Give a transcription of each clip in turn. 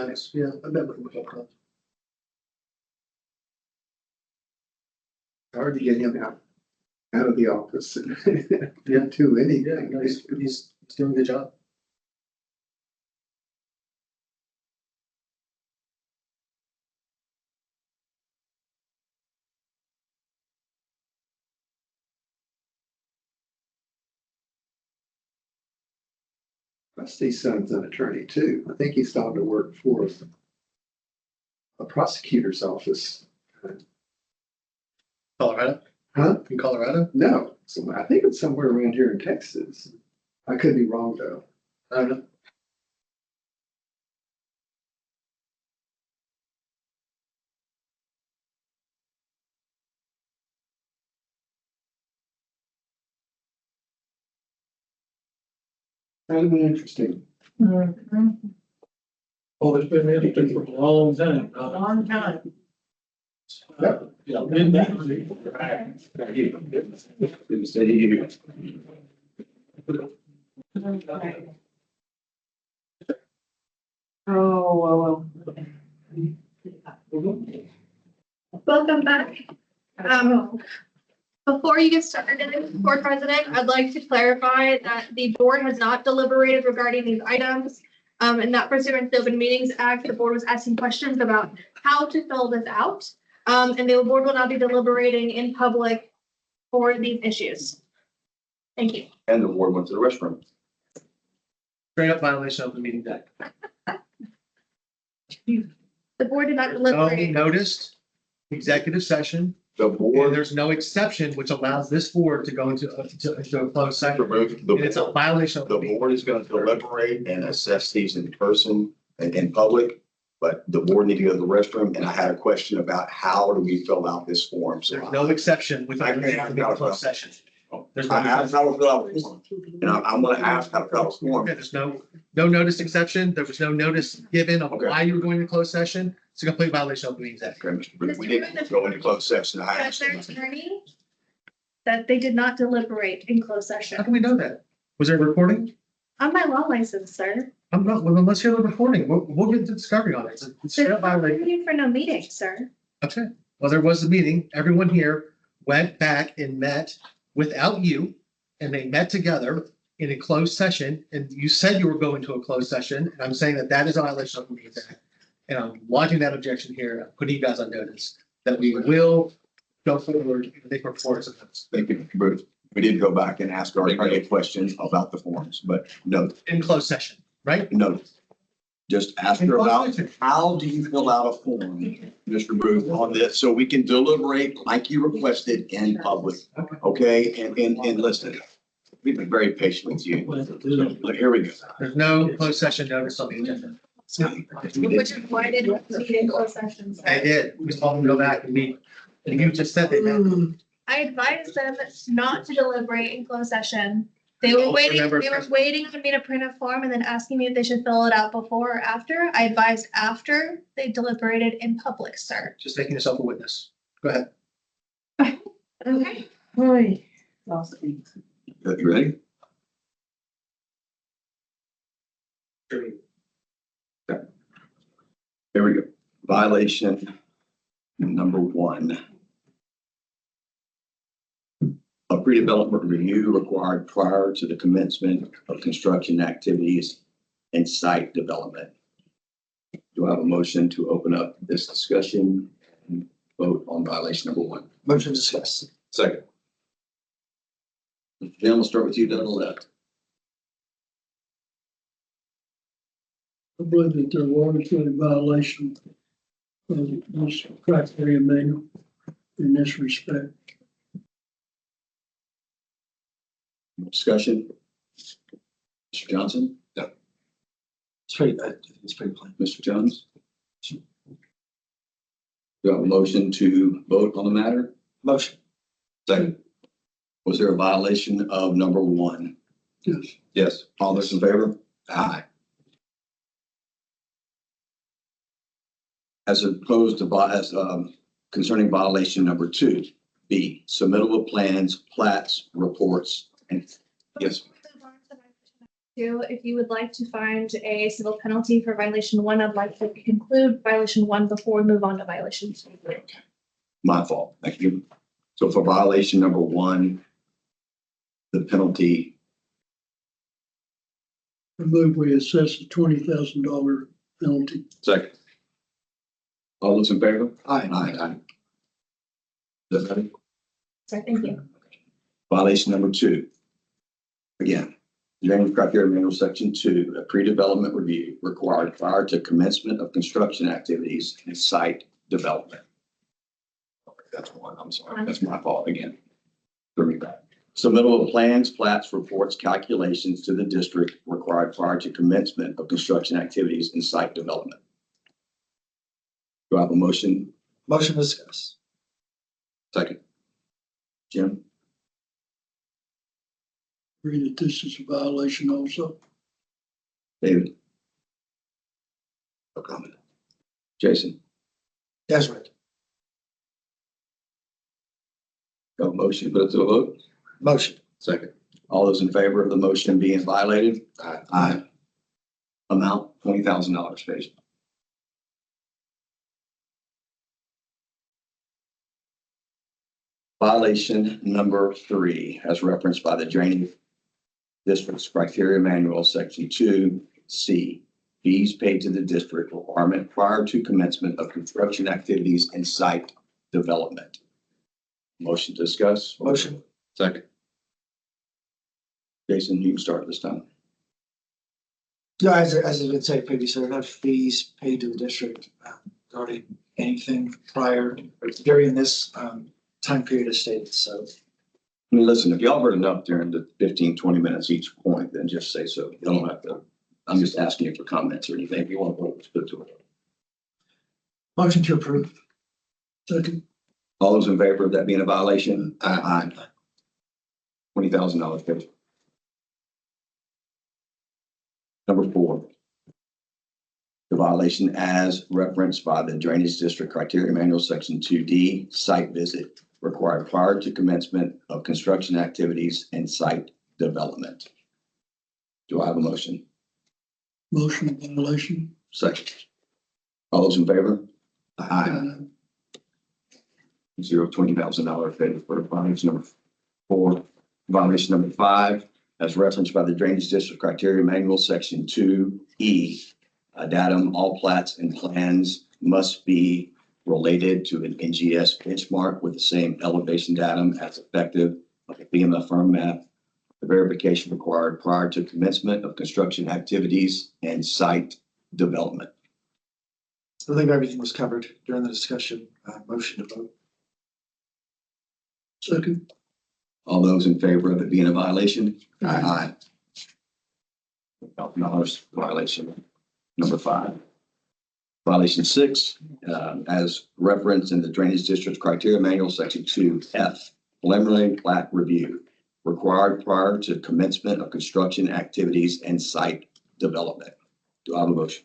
times. Yeah, I met with him a couple times. Hard to get him out of the office and Yeah. do Yeah, anything. no, he's doing a good job. Rusty's son's an attorney too. I think he's gone to work for a prosecutor's office. Colorado? Huh? In Colorado? No, I think it's somewhere around here in Texas. I could be wrong though. I don't know. That'd be interesting. Well, it's been interesting for a long time. Long time. Yep. Yeah. Oh, Welcome back. Before you get started, Board President, I'd like to clarify that the board has not deliberated regarding these items. And that pursuant to the Open Meetings Act, the board was asking questions about how to fill this out. And the board will not be deliberating in public for these issues. Thank you. And the board went to the restroom. Straight up violation of the meeting deck. The board did not No deliberate. noticed executive session, The and board, there's no exception which allows this board to go into a closed session. the And it's a violation of the the meeting. board is going to deliberate and assess these in person and in public. But the board need to go to the restroom, and I had a question about how do we fill out this form? So There's no exception with I the can't- closed session. There's no I asked how to fill out the form, and I'm going to ask how to fill out the form. Okay, there's no notice exception. There was no notice given of Okay. why you were going to closed session. It's a complete violation of the meeting act. Okay, Mr. Booth, we didn't go into closed session. I That's asked. their attorney. That they did not deliberate in closed How session. can we know that? Was there a recording? On my law license, sir. I'm not, well, let's hear the recording. We'll get to discovery on it. It's There's straight no up violation. meeting for no meeting, sir. Okay, well, there was a meeting. Everyone here went back and met without you. And they met together in a closed session, and you said you were going to a closed session, and I'm saying that that is a violation of the meeting act. And I'm lodging that objection here, putting you guys on notice, that we will go forward and make reports of this Thank you, Mr. Booth. We did go back and ask our attorney questions about the forms, but no, in closed session, right? no. Just ask her about how do you fill out a form, Mr. Booth, on this, so we can deliberate like you requested in public, okay? And listen, we've been very patient with you. Look, here we go. There's no closed session notice on the agenda. Which is why they didn't meet in closed session, sir. They did. We told them to go back and meet. And you just said they met. I advised them not to deliberate in closed session. They were waiting on me to print a form and then asking me if they should fill it out before or after. I advised after they deliberated in public, sir. Just making yourself a witness. Go ahead. Okay. boy. You ready? Okay. Here we go. Violation number 1. A pre-development review required prior to the commencement of construction activities and site development. Do I have a motion to open up this discussion and vote on violation number 1? Motion to discuss. Second. Mr. Jim, we'll start with you down the left. I believe that there was a violation of this criteria manual in this respect. Discussion? Mr. Johnson? It's pretty plain. Mr. Jones? Do you have a motion to vote on the matter? Motion. Second. Was there a violation of number 1? Yes. Yes. All those in favor? Aye. As opposed to, concerning violation number 2, B, submittal of plans, plats, reports, and, yes. Two, if you would like to find a civil penalty for violation one, I'd like to conclude violation one before we move on to violation two. My fault. Thank you. So for violation number one, the penalty, I move we assess a $20,000 penalty. second. All those in favor? Aye. Aye. Is that better? So thank you. Violation number two. Again, Drainage Criteria Manual, Section 2, a pre-development review required prior to commencement of construction activities and site development. Okay, that's one, I'm sorry, that's my fault again. Bring me back. Submittal of plans, plats, reports, calculations to the district required prior to commencement of construction activities and site development. Do I have a motion? Motion to discuss. Second. Jim? Agree that this is a violation also. David? No comment. Jason? As read. Got a motion, put it to a vote? Motion. Second. All those in favor of the motion being violated? Aye. Amount, $20,000, please. Violation number 3, as referenced by the Drainage District's Criteria Manual, Section 2C, fees paid to the district requirement prior to commencement of construction activities and site development. Motion to discuss? Motion. Second. Jason, you can start this time. Yeah, as I did say previously, there are no fees paid to the district regarding anything prior or during this time period as stated. So I mean, listen, if y'all heard enough during the 15, 20 minutes each point, then just say so. You don't have to, I'm just asking you for comments or anything. If you want to vote, let's put it to it. motion to approve. Second, All those in favor of that being a violation? Aye. $20,000, please. Number 4. The violation as referenced by the Drainage District Criteria Manual, Section 2D, site visit required prior to commencement of construction activities and site development. Do I have a motion? motion violation. Second. All those in favor? Uh, $20,000 favor for violation number 4. Violation number 5, as referenced by the Drainage District Criteria Manual, Section 2E, datum, all plats and plans must be related to an NGS benchmark with the same elevation datum as effective of a FEMA firm map. The verification required prior to commencement of construction activities and site development. I believe everything was covered during the discussion. Motion to vote. Second, All those in favor of it being a violation? Aye. $1,000 violation. Number 5. Violation 6, as referenced in the Drainage District Criteria Manual, Section 2F, preliminary plat review required prior to commencement of construction activities and site development. Do I have a motion?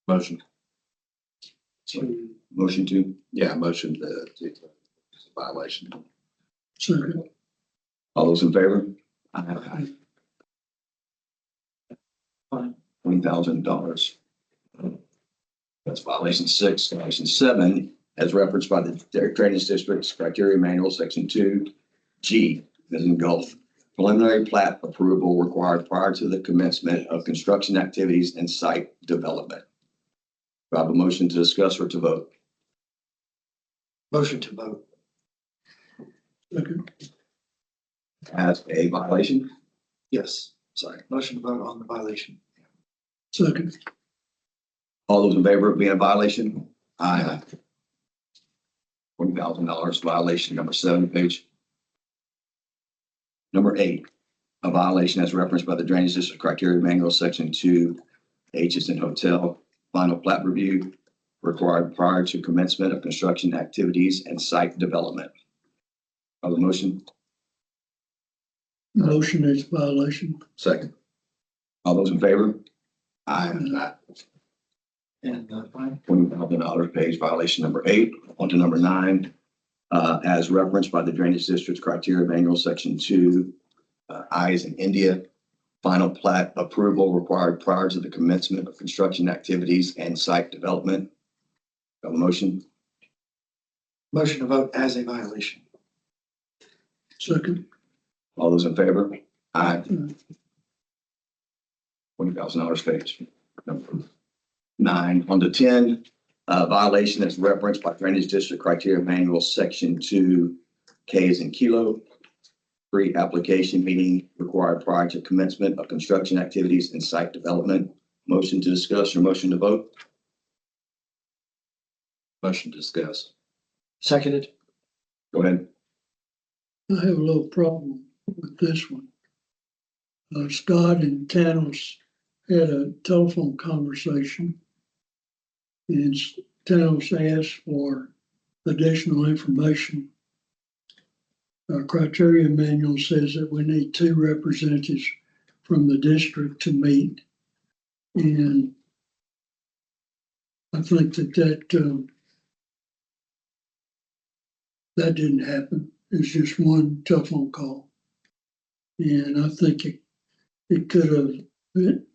Motion. Motion to? Yeah, motion to violation. second, All those in favor? Aye. Fine. $20,000. That's violation 6. Violation 7, as referenced by the Drainage District's Criteria Manual, Section 2G, as in Gulf. Preliminary plat approval required prior to the commencement of construction activities and site development. Do I have a motion to discuss or to vote? Motion to vote. second, As a violation? Yes, sorry. Motion to vote on the violation. second, All those in favor of being a violation? Aye. $20,000 violation, number 7, page. Number 8, a violation as referenced by the Drainage District Criteria Manual, Section 2, H is in hotel, final plat review required prior to commencement of construction activities and site development. Have a motion? motion is violation. Second. All those in favor? Aye. And fine. $20,000 page violation number 8. On to number 9. As referenced by the Drainage District's Criteria Manual, Section 2, I is in India, final plat approval required prior to the commencement of construction activities and site development. Have a motion? Motion to vote as a violation. Second. All those in favor? Aye. Aye. $20,000 page. Number 9. On to 10, violation as referenced by Drainage District Criteria Manual, Section 2, K as in kilo. Pre-application meeting required prior to commencement of construction activities and site development. Motion to discuss or motion to vote? Motion to discuss. Seconded. Go ahead. I have a little problem with this one. Scott and Tanos had a telephone conversation. And Tanos asked for additional information. Our criteria manual says that we need 2 representatives from the district to meet. And I think that didn't happen. It's just one telephone call. And I think it could have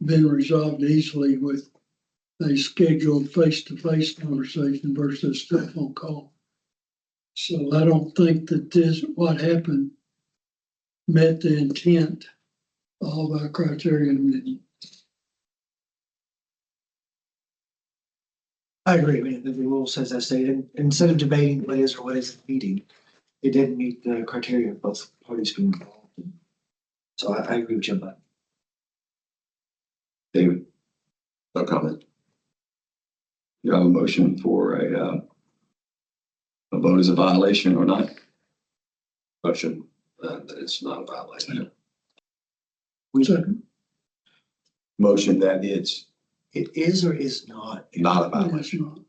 been resolved easily with a scheduled face-to-face conversation versus telephone call. So I don't think that what happened met the intent of our criteria manual. I agree. I mean, the rule says that stated. Instead of debating what is or what isn't meeting, it didn't meet the criteria of both parties being involved. So I agree with Jim Button. David? No comment. You have a motion for a vote as a violation or not? Motion that it's not a violation. Second. Motion that it's It is or is not. not a No, violation. it's not.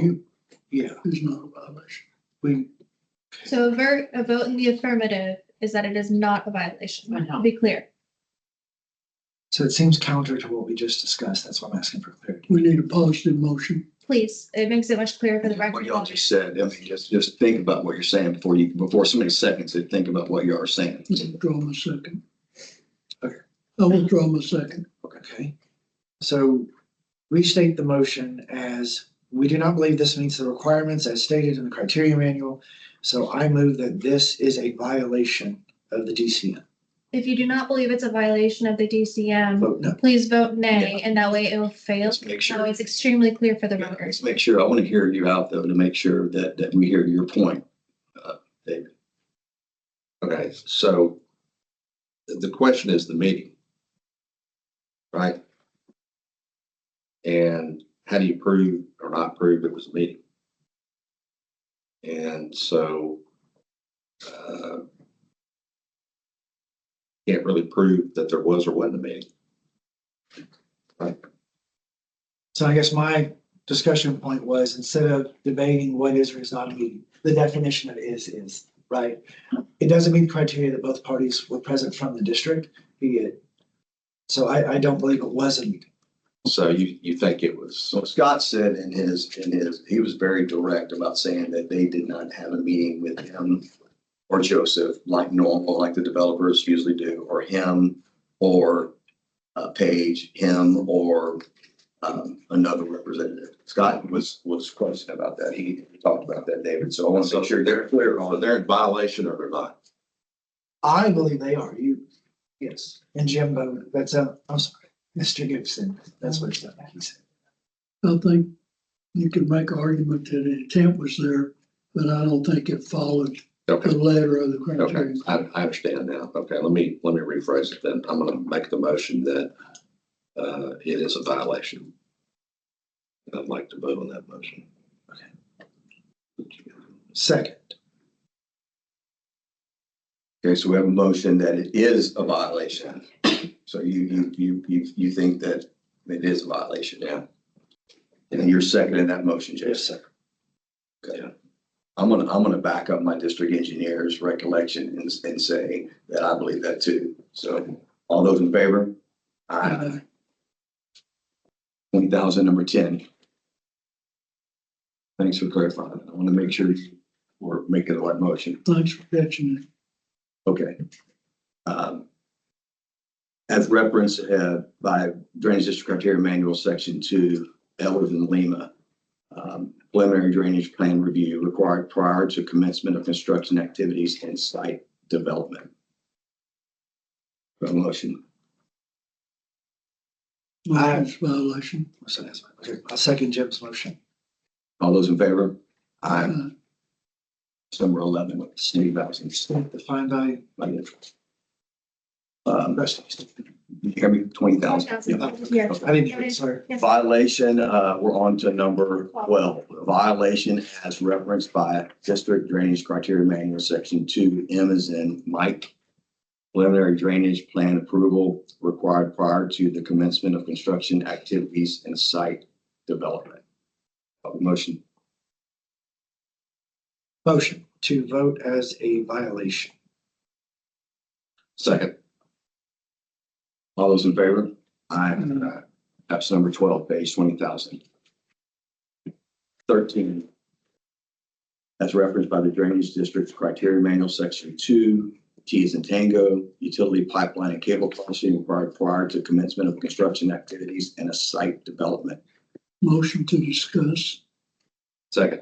You, Yeah, it's not a violation. we, So a vote in the affirmative is that it is not a violation, to be clear. so it seems counter to what we just discussed. That's why I'm asking for clarity. We need a positive motion. Please, it makes it much clearer for the What record. y'all just said, I mean, just think about what you're saying before somebody seconds it, think about what you are saying. Withdraw my second. Okay. I withdraw my second. Okay. So restate the motion as, we do not believe this meets the requirements as stated in the criteria manual. So I move that this is a violation of the DCM. If you do not believe it's a violation of the DCM, Vote no. please vote nay, and that way it will fail. Let's make So sure. it's extremely clear for the Yeah, record. let's make sure, I want to hear you out though, to make sure that we hear your point, David. Okay, so the question is the meeting, right? And how do you prove or not prove it was a meeting? And so, can't really prove that there was or wasn't a meeting. So I guess my discussion point was, instead of debating what is or is not a meeting, the definition of is, right? It doesn't meet the criteria that both parties were present from the district, be it. So I don't believe it was a meeting. So you think it was, So Scott said in his, he was very direct about saying that they did not have a meeting with him or Joseph like normal, like the developers usually do, or him or Paige, him or another representative. Scott was questioning about that. He talked about that, David. So I want to make sure they're clear so on they're in violation or they're not? I believe they are, yes. And Jimbo, I'm sorry, Mr. Gibson, that's what he said. I think you can make an argument that the intent was there, but I don't think it followed the Okay, letter of the okay, criteria. I understand now. Okay, let me rephrase it then. I'm gonna make the motion that it is a violation. I'd like to vote on that motion. Second, Okay, so we have a motion that it is a violation. So you think that it is a violation, yeah? And you're seconding that motion, Jason? yes, sir. Okay. I'm gonna back up my district engineer's recollection and say that I believe that too. So all those in favor? Aye. 20,000, number 10. Thanks for clarifying. I want to make sure we're making the right motion. Thanks for catching it. Okay. as referenced by Drainage District Criteria Manual, Section 2, L as in Lima, preliminary drainage plan review required prior to commencement of construction activities and site development. Motion. Motion's violation. Okay, I'll second Jim's motion. All those in favor? Aye. Uh, Number 11, city values. State the fine value. You hear me? 20,000. 20,000. Yeah. I didn't hear it, sorry. Yes. Violation, we're on to number 12. Violation as referenced by District Drainage Criteria Manual, Section 2, M as in Mike. Preliminary drainage plan approval required prior to the commencement of construction activities and site development. Motion. Motion to vote as a violation. Second. All those in favor? Aye. That's number 12, page 20,000. 13. As referenced by the Drainage District's Criteria Manual, Section 2, T as in Tango, utility pipeline and cable crossing required prior to commencement of construction activities and a site development. Motion to discuss. Second.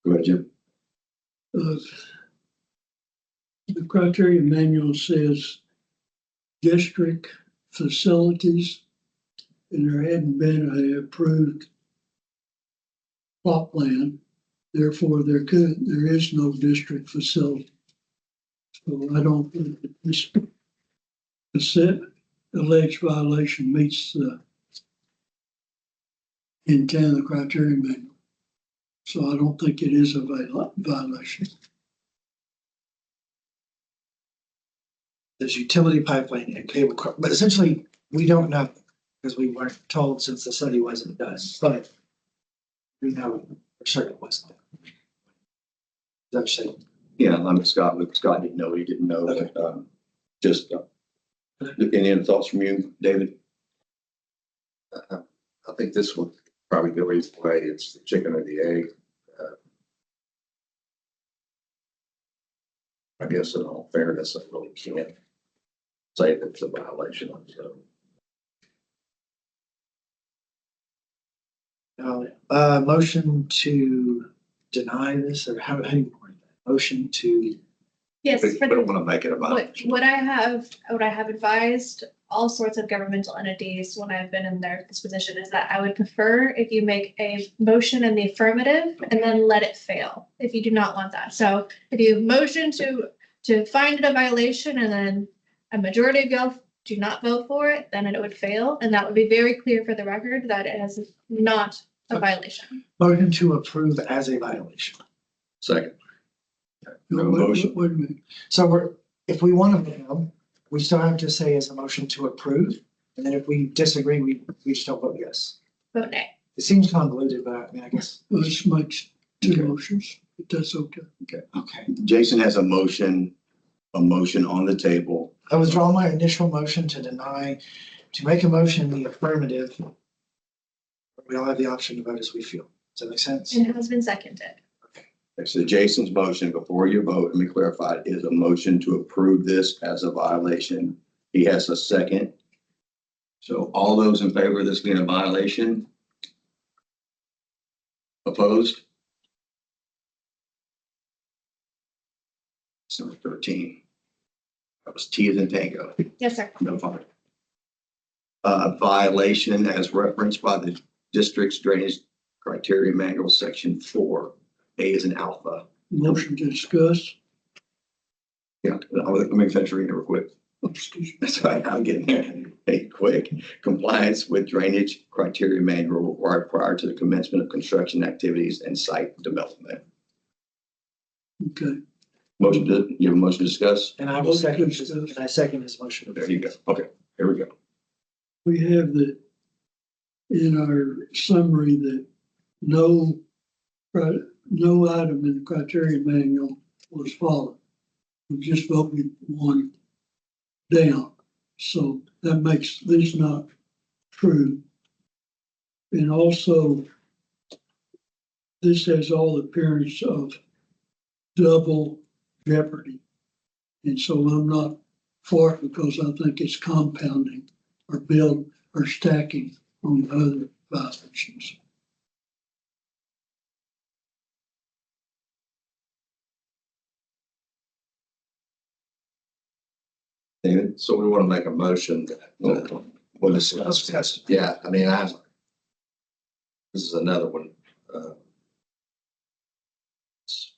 Go ahead, Jim. The criteria manual says district facilities, and there hadn't been an approved plot plan. Therefore, there is no district facility. So I don't think that this alleged violation meets the intent of the criteria manual. So I don't think it is a violation. There's utility pipeline and cable, but essentially, we don't know because we weren't told since the study wasn't done, but we know for certain it wasn't. That's saying. Yeah, I'm Scott. Scott didn't know. He didn't know. Okay. Any other thoughts from you, David? I think this will probably go either way. It's the chicken or the egg. I guess in all fairness, I really can't say that it's a violation. So Motion to deny this, or how do you word that? Motion to, Yes, We for don't the, want to make it a violation. what I have advised all sorts of governmental entities when I've been in this position is that I would prefer if you make a motion in the affirmative and then let it fail, if you do not want that. So if you motion to find it a violation and then a majority of y'all do not vote for it, then it would fail. And that would be very clear for the record that it is not a violation. motion to approve as a violation. Second. No, No motion. wait a minute. So if we want to vote, we still have to say as a motion to approve. And then if we disagree, we just don't vote yes. Vote nay. It seems convoluted, but I mean, I guess. Let's make two Okay. motions, if that's okay. Okay. Jason has a motion on the table. I withdraw my initial motion to deny, to make a motion in the affirmative. We all have the option to vote as we feel. Does that make sense? And it has been seconded. So Jason's motion, before you vote, let me clarify, is a motion to approve this as a violation. He has a second. So all those in favor of this being a violation? Opposed? It's number 13. That was T as in Tango. Yes, sir. No fine. Violation as referenced by the district's drainage criteria manual, section 4. A is an alpha. Motion to discuss. Yeah, let me finish reading real quick. Excuse me. That's right, I'm getting there. Hey, quick. Compliance with drainage criteria manual required prior to the commencement of construction activities and site development. Okay. You have a motion to discuss? And I will second, and I second his motion. There you go. Okay, here we go. We have the, in our summary that no item in the criteria manual was followed. We just voted one down. So that makes this not true. And also, this has all the appearance of double jeopardy. And so I'm not for it because I think it's compounding or build or stacking on other violations. David, so we want to make a motion that, we'll discuss. Yeah, I mean, this is another one.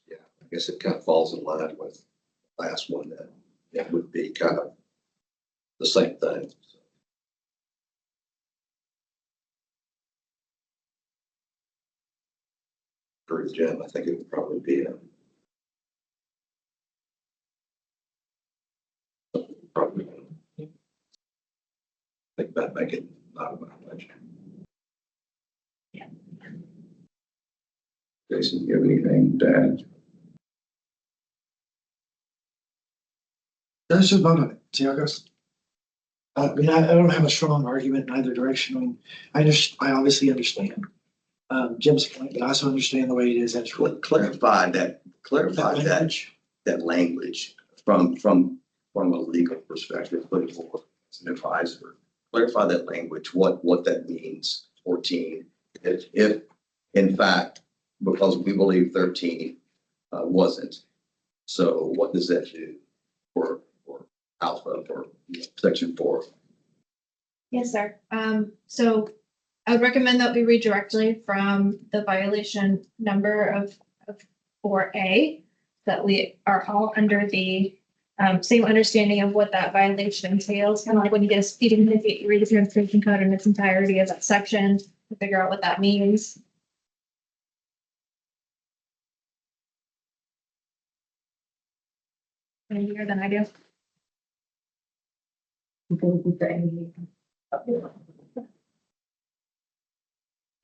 Yeah, I guess it kind of falls in line with the last one that it would be kind of the same thing. For Jim, I think it would probably be probably think about making not a violation. Jason, do you have anything to add? Let's just vote on it, see how it goes. I mean, I don't have a strong argument in either direction. I mean, I obviously understand Jim's point, but I also understand the way it is. That's Clarify that language from a legal perspective, but for an advisor. Clarify that language, what that means, 14. If in fact, because we believe 13 wasn't. So what does that do for alpha for section 4? Yes, sir. So I would recommend that we read directly from the violation number of 4A, that we are all under the same understanding of what that violation entails. Kind of like when you get a speeding ticket, you read the transportation code in its entirety of that section to figure out what that means. Any better than I do.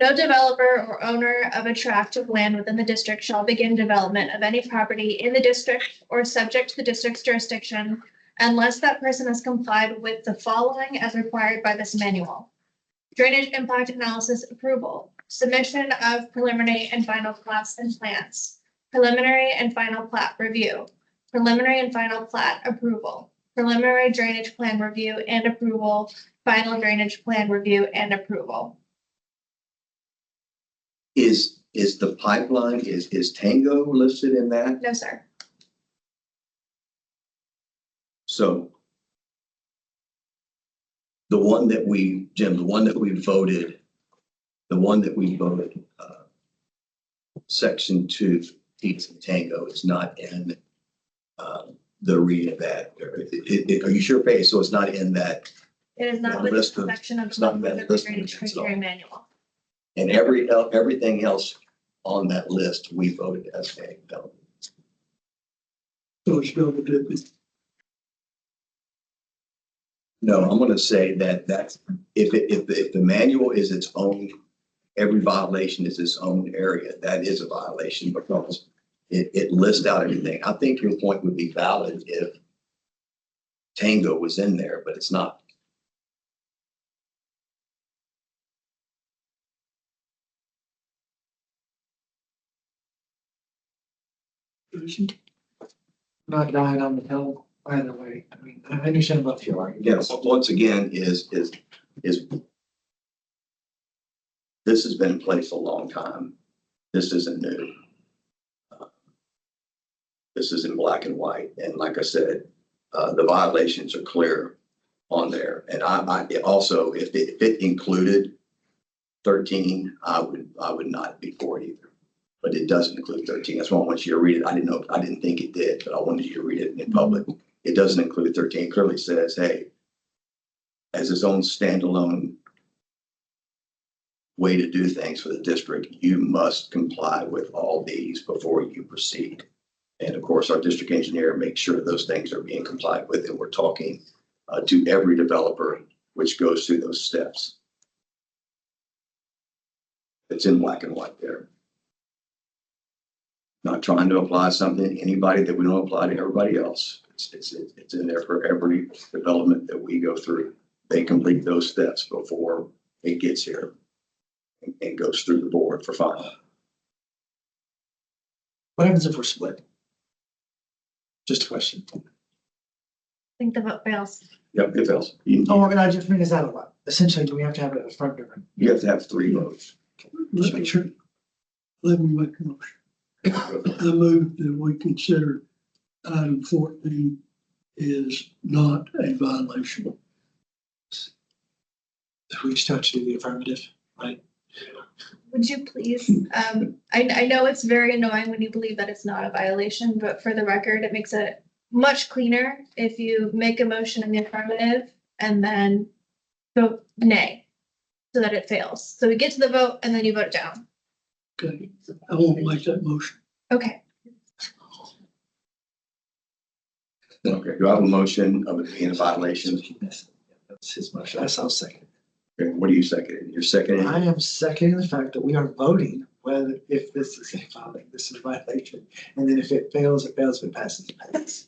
No developer or owner of a tract of land within the district shall begin development of any property in the district or subject to the district's jurisdiction unless that person has complied with the following as required by this manual. Drainage impact analysis approval, submission of preliminary and final plats and plans, preliminary and final plat review, preliminary and final plat approval, preliminary drainage plan review and approval, final drainage plan review and approval. Is the pipeline, is Tango listed in that? No, sir. So the one that we, Jim, the one that we voted, section 2, Pete's and Tango is not in the reading of that. Are you sure, Paige? So it's not in that, It is not Yeah, within list the of- section of it's not in that the list of drainage ordinance at all. criteria manual. and everything else on that list, we voted as a no. So it's double dipping. No, I'm gonna say that's, if the manual is its own, every violation is its own area, that is a violation because it lists out everything. I think your point would be valid if Tango was in there, but it's not. not dying on the hill either way. I mean, I understand both your arguments. Yes, once again, is this has been in place a long time. This isn't new. This is in black and white. And like I said, the violations are clear on there. And I also, if it included 13, I would not be for it either. But it doesn't include 13. That's why I want you to read it. I didn't think it did, but I wanted you to read it in public. It doesn't include 13. It clearly says, hey, as its own standalone way to do things for the district, you must comply with all these before you proceed. And of course, our district engineer makes sure those things are being complied with. And we're talking to every developer which goes through those steps. It's in black and white there. Not trying to apply something to anybody that we don't apply to everybody else. It's in there for every development that we go through. They complete those steps before it gets here and goes through the board for final. What happens if we're split? Just a question. think the vote fails. Yep, it fails. Oh, and I just mean, is that a lot? Essentially, do we have to have an affirmative? You have to have 3 votes. Let me, let me make a motion. I move that we consider item 14 is not a violation. We just have to do the affirmative, right? Would you please, I know it's very annoying when you believe that it's not a violation, but for the record, it makes it much cleaner if you make a motion in the affirmative and then vote nay, so that it fails. So we get to the vote and then you vote it down. Okay, I won't make that motion. Okay, Okay, do I have a motion of it being a violation? That's his motion. That's our second. Okay, what are you seconding? You're seconding? I am seconding the fact that we are voting whether, if this is a violation, this is a violation. And then if it fails, it fails. If it passes, it passes.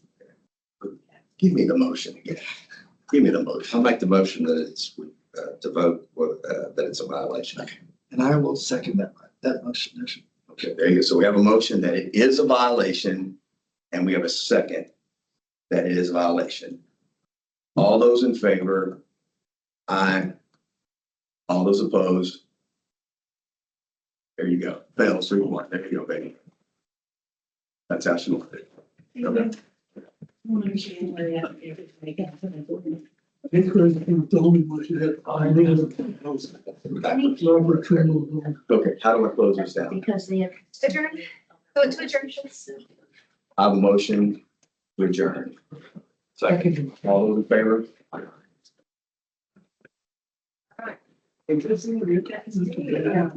Give me the motion again. Give me the motion. I'll make the motion that it's, to vote, that it's a violation. And I will second that motion. Okay, there you go. So we have a motion that it is a violation, and we have a second that it is a violation. All those in favor? Aye. All those opposed? There you go. Fails 3-1. There you go, baby. That's absolutely. Okay. Hey, Chris, you're the only one who had, I need Robert Trimble. Okay, how do I close this down? Because they have. adjourn, vote to adjourn. I have a motion to adjourn. Second. All those in favor? Yeah.